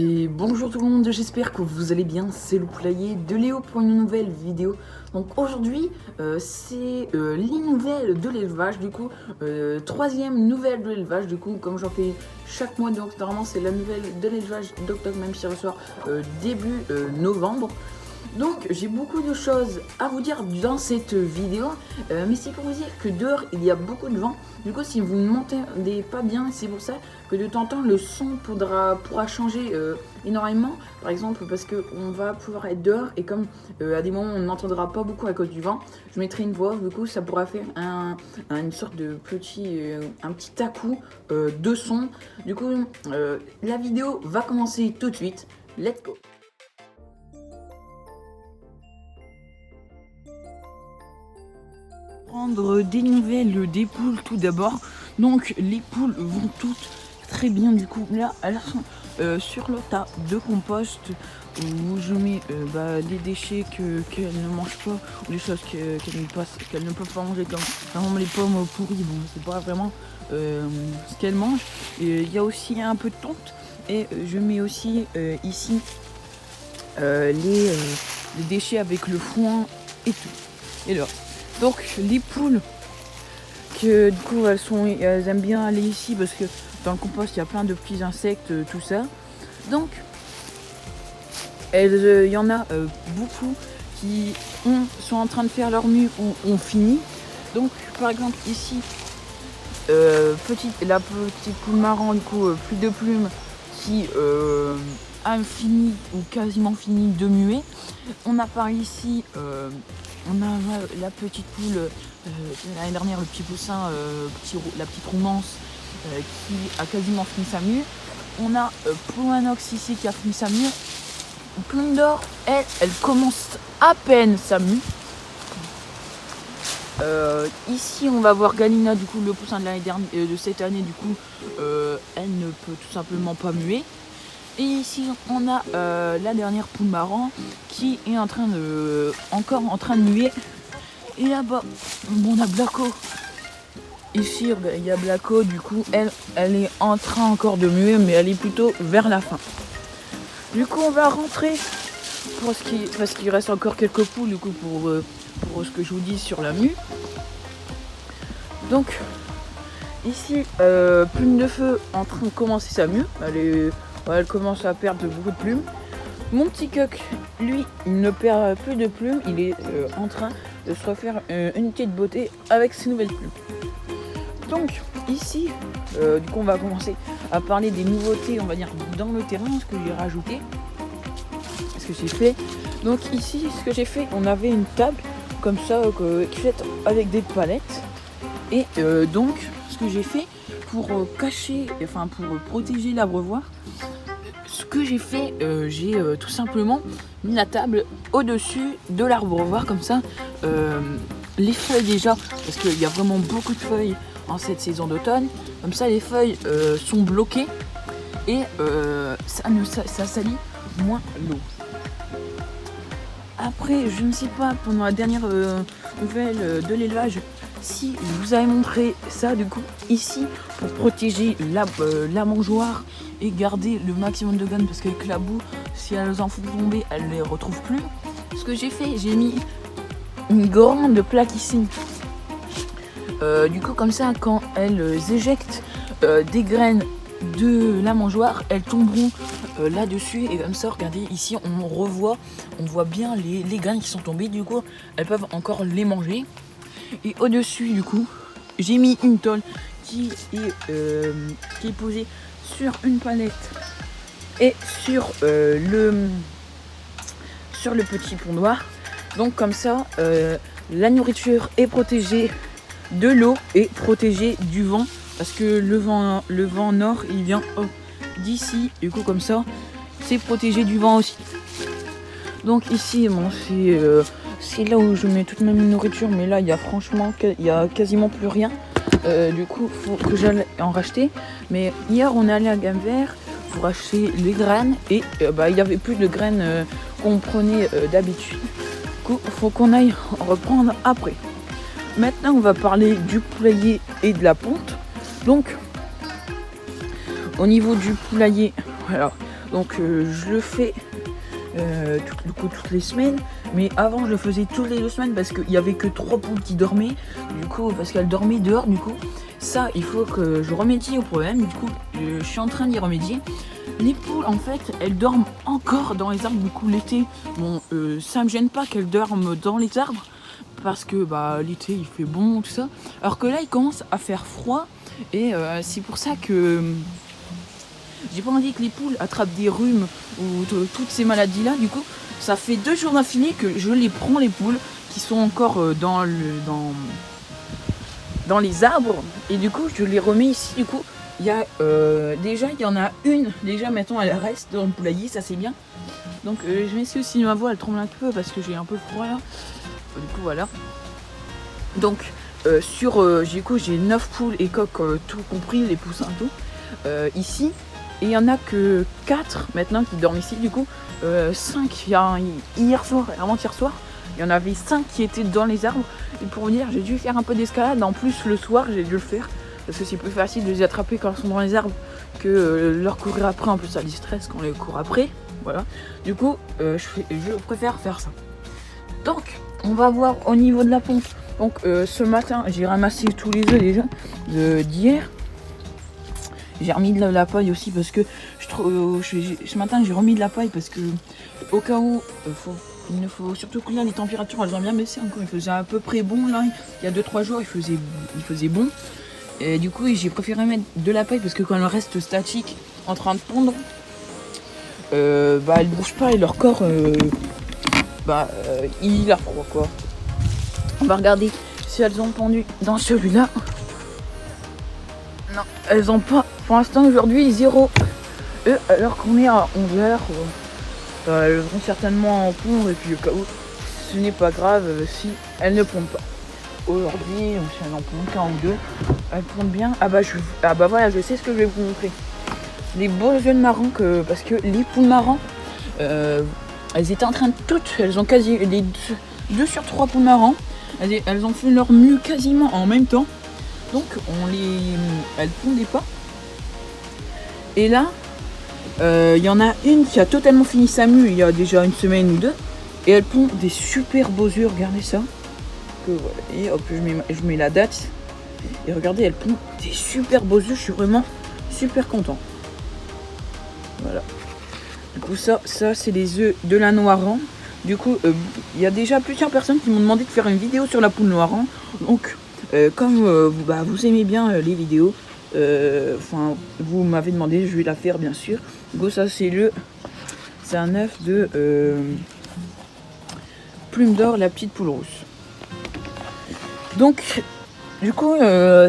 Et bonjour tout le monde, j'espère que vous allez bien, c'est le poulailler de Léo pour une nouvelle vidéo. Donc aujourd'hui, c'est les nouvelles de l'élevage, du coup, troisième nouvelle de l'élevage, du coup, comme j'en fais chaque mois, donc normalement c'est la nouvelle de l'élevage d'octobre, même si elle ressort début novembre. Donc j'ai beaucoup de choses à vous dire dans cette vidéo, mais c'est pour vous dire que dehors il y a beaucoup de vent. Du coup si vous ne m'entendez pas bien, c'est pour ça que de temps en temps le son pourra changer énormément. Par exemple parce qu'on va pouvoir être dehors et comme à des moments on n'entendra pas beaucoup à cause du vent, je mettrai une voix, du coup ça pourra faire une sorte de un petit à-coup de son. Du coup la vidéo va commencer tout de suite, let's go. Prendre des nouvelles des poules tout d'abord. Donc les poules vont toutes très bien, du coup là elles sont sur le tas de compost où je mets les déchets qu'elles ne mangent pas ou les choses qu'elles ne peuvent pas manger, comme par exemple les pommes pourries. Bon, c'est pas vraiment ce qu'elles mangent. Il y a aussi un peu de tonte et je mets aussi ici les déchets avec le foin et tout. Et là, donc les poules, que du coup elles aiment bien aller ici parce que dans le compost il y a plein de petits insectes, tout ça. Donc il y en a beaucoup qui sont en train de faire leur mue ou ont fini. Donc par exemple ici, la petite poule marron, du coup plus de plumes, qui a fini ou quasiment fini de muer. On a par ici on a la petite poule l'année dernière, le petit poussin, la petite romance qui a quasiment fini sa mue. On a Plumanox ici qui a fini sa mue. Plume d'or, elle commence à peine sa mue. Ici on va voir Galina, du coup le poussin de l'année dernière, de cette année, du coup elle ne peut tout simplement pas muer. Et ici on a la dernière poule marron qui est encore en train de muer. Et là-bas, on a Blaco. Ici, il y a Blaco, du coup, elle est en train encore de muer, mais elle est plutôt vers la fin. Du coup, on va rentrer parce qu'il reste encore quelques poules, du coup, pour ce que je vous dis sur la mue. Donc, ici, Plume de Feu en train de commencer sa mue. Elle commence à perdre beaucoup de plumes. Mon petit coq, lui, il ne perd plus de plumes. Il est en train de se refaire une petite beauté avec ses nouvelles plumes. Donc ici, du coup on va commencer à parler des nouveautés, on va dire, dans le terrain, ce que j'ai rajouté, ce que j'ai fait. Donc ici, ce que j'ai fait, on avait une table comme ça qui est faite avec des palettes. Et donc ce que j'ai fait pour pour protéger l'abreuvoir, ce que j'ai fait, j'ai tout simplement mis la table au-dessus de l'abreuvoir comme ça. Les feuilles déjà, parce qu'il y a vraiment beaucoup de feuilles en cette saison d'automne, comme ça les feuilles sont bloquées et ça salit moins l'eau. Après, je ne sais pas, pendant la dernière nouvelle de l'élevage, si je vous avais montré ça, du coup ici pour protéger la mangeoire et garder le maximum de graines, parce qu'avec la boue, si elles en font tomber, elles ne les retrouvent plus. Ce que j'ai fait, j'ai mis une grande plaque ici. Du coup comme ça, quand elles éjectent des graines de la mangeoire, elles tomberont là-dessus, et comme ça, regardez ici, on voit bien les graines qui sont tombées. Du coup elles peuvent encore les manger. Et au-dessus, du coup, j'ai mis une tôle qui est posée sur une palette et sur le petit pont noir. Donc comme ça, la nourriture est protégée de l'eau et protégée du vent, parce que le vent nord il vient d'ici. Du coup comme ça, c'est protégé du vent aussi. Donc ici, bon, c'est là où je mets toute ma nourriture, mais là il y a quasiment plus rien. Du coup faut que j'aille en racheter. Mais hier on est allé à Gamme Vert pour acheter les graines et il y avait plus de graines qu'on prenait d'habitude. Du coup faut qu'on aille en reprendre après. Maintenant on va parler du poulailler et de la ponte. Donc au niveau du poulailler, voilà, Donc je le fais toutes les semaines. Mais avant je le faisais toutes les 2 semaines parce qu'il n'y avait que 3 poules qui dormaient. Du coup, parce qu'elles dormaient dehors, du coup. Ça, il faut que je remédie au problème. Du coup, je suis en train d'y remédier. Les poules, en fait, elles dorment encore dans les arbres. Du coup, l'été, bon, ça me gêne pas qu'elles dorment dans les arbres. Parce que l'été, il fait bon, tout ça. Alors que là, il commence à faire froid. Et c'est pour ça que j'ai pas envie que les poules attrapent des rhumes ou toutes ces maladies-là. Du coup, ça fait 2 jours d'affilée que je les prends, les poules, qui sont encore dans les arbres. Et du coup, je les remets ici. Du coup, il y a déjà, il y en a une. Déjà, maintenant, elle reste dans le poulailler, ça c'est bien. Donc, je m'excuse si ma voix elle tremble un peu parce que j'ai un peu froid là. Du coup, voilà. Donc, j'ai 9 poules et coqs, tout compris, les poussins, tout. Ici. Et il y en a que 4 maintenant qui dorment ici. Du coup, 5 hier soir et avant-hier soir. Il y en avait 5 qui étaient dans les arbres. Et pour vous dire, j'ai dû faire un peu d'escalade. En plus, le soir, j'ai dû le faire. Parce que c'est plus facile de les attraper quand ils sont dans les arbres que leur courir après. En plus, ça les stresse quand on les court après. Voilà. Du coup, je préfère faire ça. Donc, on va voir au niveau de la pompe. Donc, ce matin, j'ai ramassé tous les œufs déjà d'hier. J'ai remis de la paille aussi parce que ce matin, j'ai remis de la paille parce que au cas où, il ne faut surtout que là, les températures, elles ont bien baissé encore. Il faisait à peu près bon là. Il y a 2-3 jours, il faisait bon. Et du coup, j'ai préféré mettre de la paille parce que quand elle reste statique, en train de pondre, elles bougent pas et leur corps, il a froid quoi. On va regarder si elles ont pondu dans celui-là. Non, elles ont pas. Pour l'instant, aujourd'hui, 0 œufs alors qu'on est à 11h. Elles vont certainement en pondre et puis au cas où, ce n'est pas grave si elles ne pondent pas. Aujourd'hui, si elles en pondent qu'un ou 2, elles pondent bien. Voilà, je sais ce que je vais vous montrer. Les beaux œufs de marron, parce que les poules marrons, elles étaient en train de toutes, elles ont quasi les 2 sur 3 poules marrons, elles ont fait leur mue quasiment en même temps. Donc elles pondaient pas. Et là, il y en a une qui a totalement fini sa mue il y a déjà 1 semaine ou 2. Et elle pond des super beaux œufs, regardez ça. Voilà. Et hop, je mets la date. Et regardez, elle pond des super beaux œufs, je suis vraiment super content. Voilà. Du coup, ça c'est les œufs de la Noiran. Du coup, il y a déjà plusieurs personnes qui m'ont demandé de faire une vidéo sur la poule Noiran. Donc, comme vous aimez bien les vidéos, vous m'avez demandé, je vais la faire bien sûr. Du coup, ça c'est un œuf de Plume d'Or, la petite poule rousse. Donc, du coup,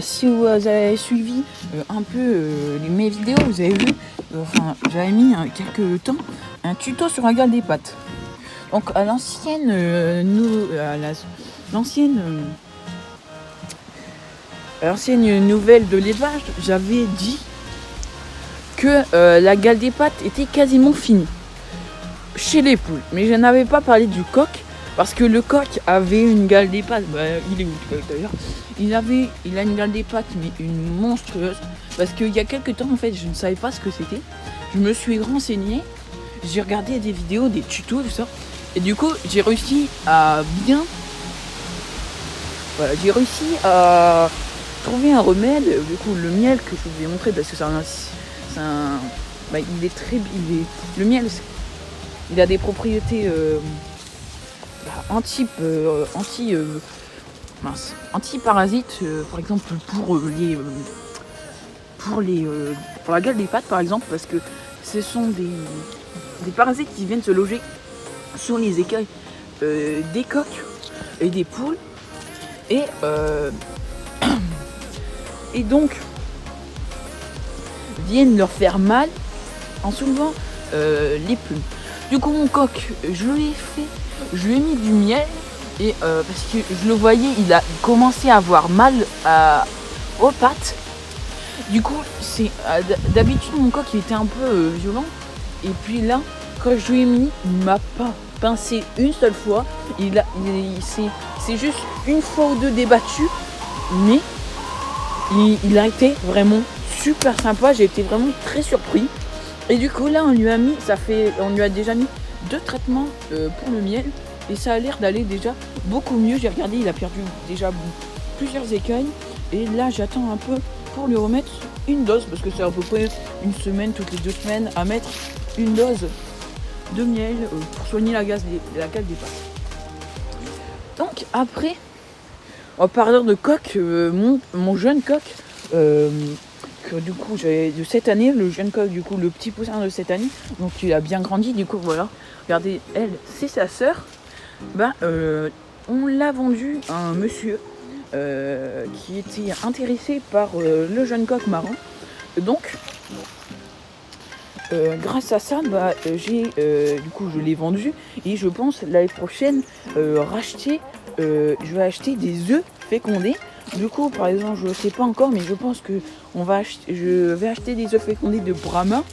si vous avez suivi un peu mes vidéos, vous avez vu, j'avais mis quelques temps un tuto sur la gale des pâtes. Donc à l'ancienne nouvelle de l'élevage, j'avais dit que la gale des pâtes était quasiment finie chez les poules. Mais je n'avais pas parlé du coq parce que le coq avait une gale des pâtes. Il est où le coq d'ailleurs ? Il a une gale des pâtes, mais une monstrueuse. Parce qu'il y a quelques temps, en fait, je ne savais pas ce que c'était. Je me suis renseignée, j'ai regardé des vidéos, des tutos, tout ça. Et du coup, j'ai réussi à trouver un remède. Du coup, le miel que je vous ai montré, parce que il est très... le miel, il a des propriétés anti-parasites, par exemple pour la gale des pâtes par exemple, parce que ce sont des parasites qui viennent se loger sur les écailles des coqs et des poules et donc viennent leur faire mal en soulevant les plumes. Du coup mon coq, je lui ai mis du miel et parce que je le voyais, il commençait à avoir mal aux pattes. Du coup, d'habitude mon coq il était un peu violent. Et puis là, quand je lui ai mis, il m'a pas pincé une seule fois. C'est juste une fois ou 2 débattu. Mais il a été vraiment super sympa. J'ai été vraiment très surpris. Et du coup là on lui a déjà mis 2 traitements pour le miel. Et ça a l'air d'aller déjà beaucoup mieux. J'ai regardé, il a perdu déjà plusieurs écailles. Et là j'attends un peu pour lui remettre une dose. Parce que c'est à peu près une semaine, toutes les 2 semaines, à mettre une dose de miel pour soigner la cale des pattes. Donc après, en parlant de coq, mon jeune coq, que du coup j'ai de cette année, le jeune coq, du coup le petit poussin de cette année, donc il a bien grandi, du coup voilà. Regardez, elle, c'est sa sœur. On l'a vendu à un monsieur qui était intéressé par le jeune coq marron. Donc grâce à ça, du coup je l'ai vendu et je pense l'année prochaine je vais acheter des œufs fécondés. Du coup, par exemple, je ne sais pas encore, mais je pense que je vais acheter des œufs fécondés de Brahma,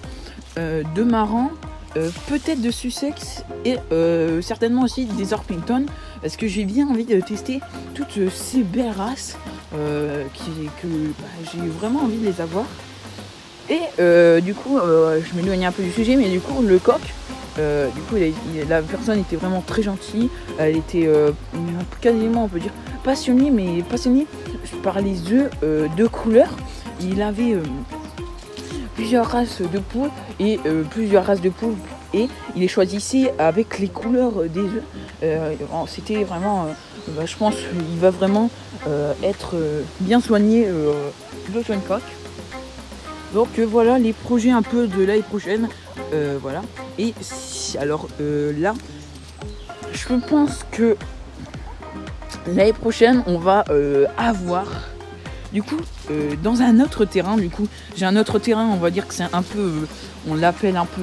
de Marans, peut-être de Sussex et certainement aussi des Orpington, parce que j'ai bien envie de tester toutes ces belles races j'ai vraiment envie de les avoir. Et du coup, je m'éloigne un peu du sujet, mais du coup, le coq, la personne était vraiment très gentille. Elle était quasiment, on peut dire, passionnée par les œufs de couleur. Il avait plusieurs races de poules et et il les choisissait avec les couleurs des œufs. C'était vraiment, je pense qu'il va vraiment être bien soigné, le jeune coq. Donc voilà les projets un peu de l'année prochaine. Voilà. Et alors là, je pense que l'année prochaine, on va avoir du coup dans un autre terrain. Du coup, j'ai un autre terrain. On va dire que c'est un peu, on l'appelle un peu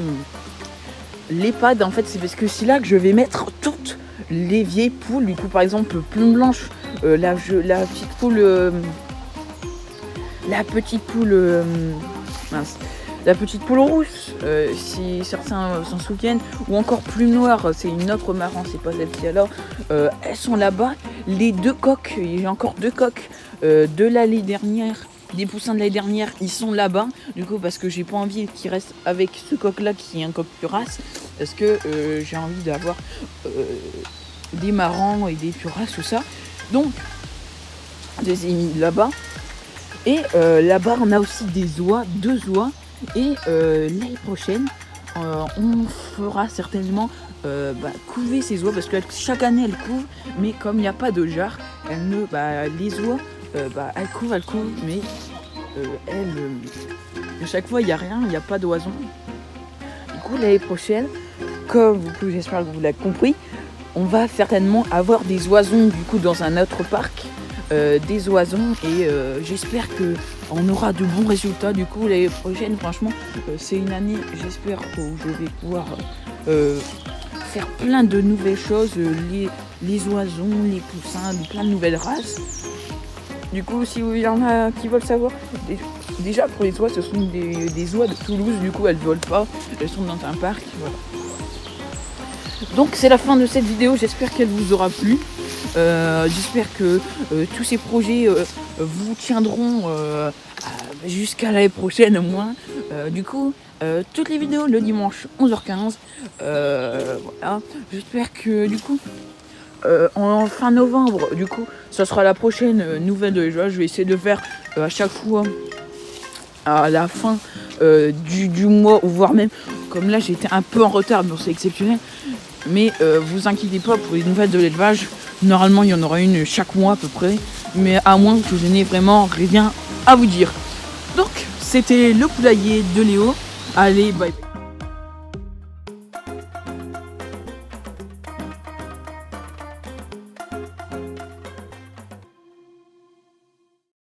l'EHPAD. En fait, c'est parce que c'est là que je vais mettre toutes les vieilles poules. Du coup, par exemple, Plume Blanche, la petite poule. La petite poule rousse, si certains s'en souviennent, ou encore Plume Noire, c'est une autre Maran, c'est pas celle-ci alors. Elles sont là-bas. Les 2 coqs, j'ai encore 2 coqs de l'année dernière, des poussins de l'année dernière, ils sont là-bas. Du coup, parce que j'ai pas envie qu'ils restent avec ce coq-là qui est un coq race, parce que j'ai envie d'avoir des Marans et des Puras, tout ça. Donc, je les ai mis là-bas. Et là-bas, on a aussi des oies, 2 oies. Et l'année prochaine, on fera certainement couver ces oies. Parce que chaque année, elles couvent. Mais comme il n'y a pas de jarre, les oies, elles couvent. Mais à chaque fois, il n'y a rien, il n'y a pas d'oison. Du coup, l'année prochaine, j'espère que vous l'avez compris, on va certainement avoir des oisons du coup dans un autre parc. Des oisons et j'espère qu'on aura de bons résultats. Du coup l'année prochaine, franchement, c'est une année, j'espère que je vais pouvoir faire plein de nouvelles choses, les oisons, les poussins, plein de nouvelles races. Du coup, si il y en a qui veulent savoir, déjà pour les oies, ce sont des oies de Toulouse. Du coup, elles volent pas, elles sont dans un parc. Voilà. Donc c'est la fin de cette vidéo, j'espère qu'elle vous aura plu. J'espère que tous ces projets vous tiendront jusqu'à l'année prochaine au moins. Du coup, toutes les vidéos le dimanche 11h15. Voilà. J'espère que du coup, en fin novembre, du coup, ça sera la prochaine nouvelle de les joies. Je vais essayer de faire à chaque fois à la fin du mois, ou voire même, comme là j'ai été un peu en retard, donc c'est exceptionnel. Mais vous inquiétez pas pour les nouvelles de l'élevage. Normalement, il y en aura une chaque mois à peu près. Mais à moins que je n'ai vraiment rien à vous dire. Donc, c'était le poulailler de Léo. Allez, bye bye.